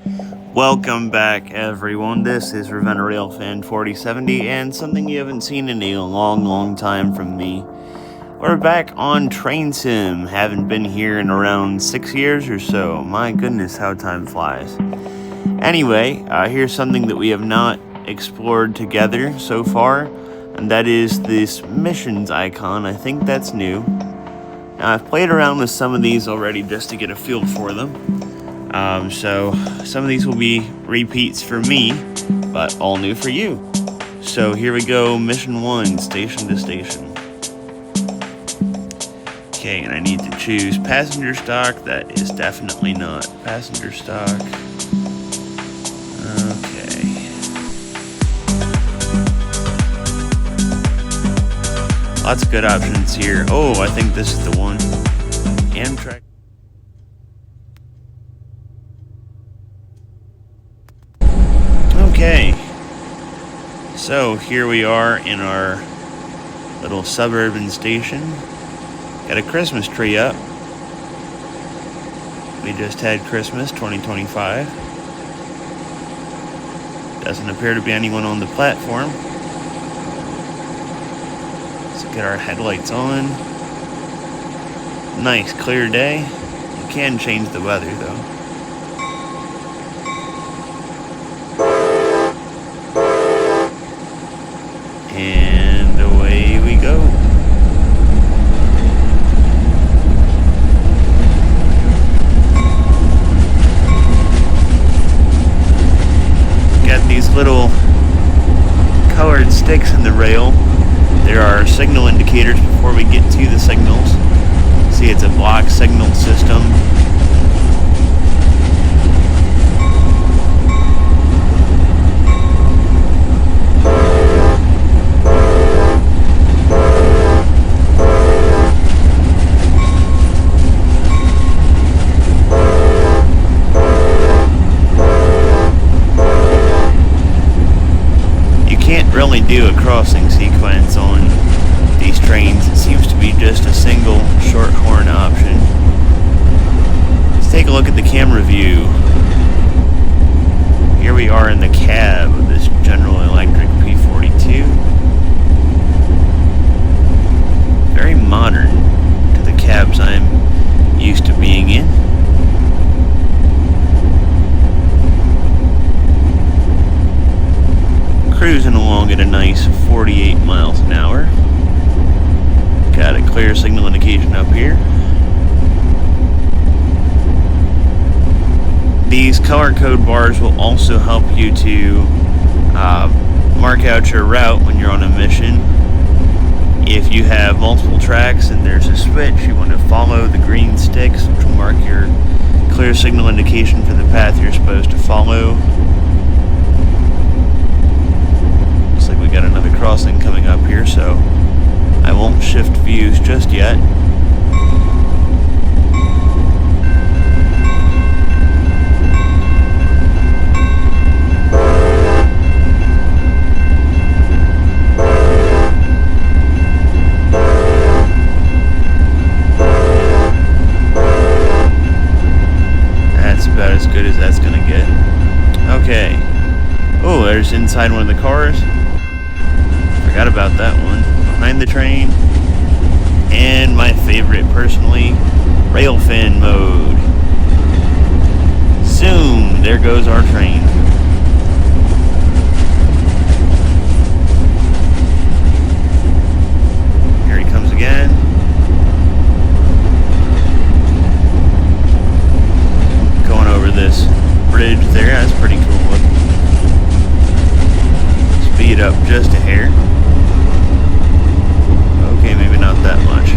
Welcome back, everyone. This is Rail Fan 4070, and something you haven't seen in a long time from me. We're back on Train Sim. Haven't been here in around 6 years or so. My goodness, how time flies. Anyway, here's something that we have not explored together so far, and that is this missions icon. I think that's new. Now, I've played around with some of these already just to get a feel for them. So some of these will be repeats for me, but all new for you. So here we go, mission 1, station to station. Okay, and I need to choose passenger stock. That is definitely not passenger stock. Okay. Lots of good options here. Oh, I think this is the one. Amtrak. Okay, so here we are in our little suburban station. Got a Christmas tree up. We just had Christmas 2025. Doesn't appear to be anyone on the platform. Let's get our headlights on. Nice clear day. You can change the weather though. And away we go. Got these little colored sticks in the rail. There are signal indicators before we get to the signals. See, it's a block signal system. Really do a crossing sequence on these trains. It seems to be just a single short horn option. Let's take a look at the camera view. Here we are in the cab of this General Electric P42. Very modern to the cabs I'm used to being in. Cruising along at a nice 48 miles an hour. Got a clear signal indication up here. These color code bars will also help you to mark out your route when you're on a mission. If you have multiple tracks and there's a switch, you want to follow the green sticks, which will mark your clear signal indication for the path you're supposed to follow. We got another crossing coming up here, so I won't shift views just yet. That's about as good as that's gonna get. Okay. Oh, there's inside one of the cars. Forgot about that one. Behind the train. And my favorite, personally, rail fan mode. Zoom! There goes our train. Here he comes again. Going over this bridge there. That's pretty cool looking. Speed up just a hair. Okay, maybe not that much.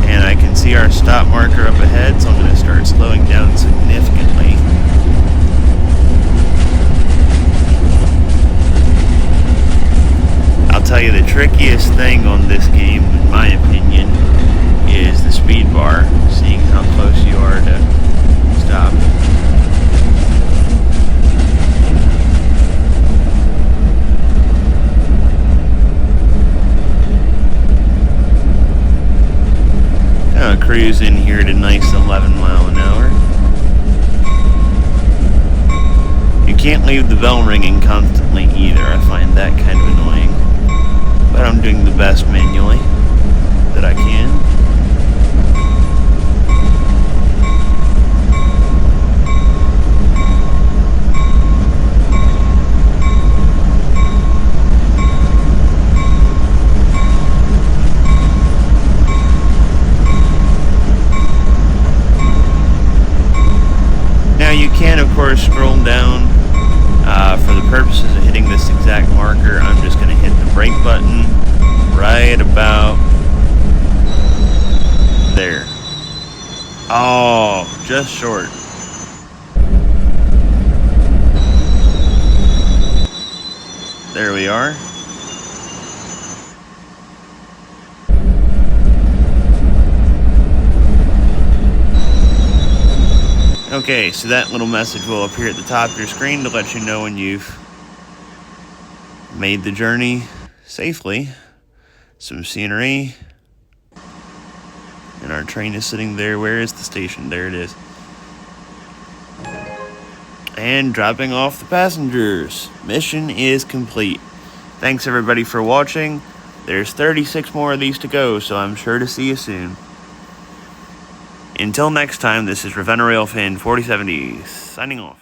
And I can see our stop marker up ahead, so I'm going to start slowing down significantly. I'll tell you, the trickiest thing on this game, in my opinion, is the speed bar, seeing how close you are to stop. cruising here at a nice 11 mile an hour. You can't leave the bell ringing constantly either. I find that kind of annoying. But I'm doing the best manually that I can. Now you can, of course, scroll down. For the purposes of hitting this exact marker, I'm just going to hit the brake button right about there. Oh, just short. There we are. Okay, so that little message will appear at the top of your screen to let you know when you've made the journey safely. Some scenery. And our train is sitting there. Where is the station? There it is. And dropping off the passengers. Mission is complete. Thanks everybody for watching. There's 36 more of these to go, so I'm sure to see you soon. Until next time, this is Ravenna Rail Fan 4070 signing off.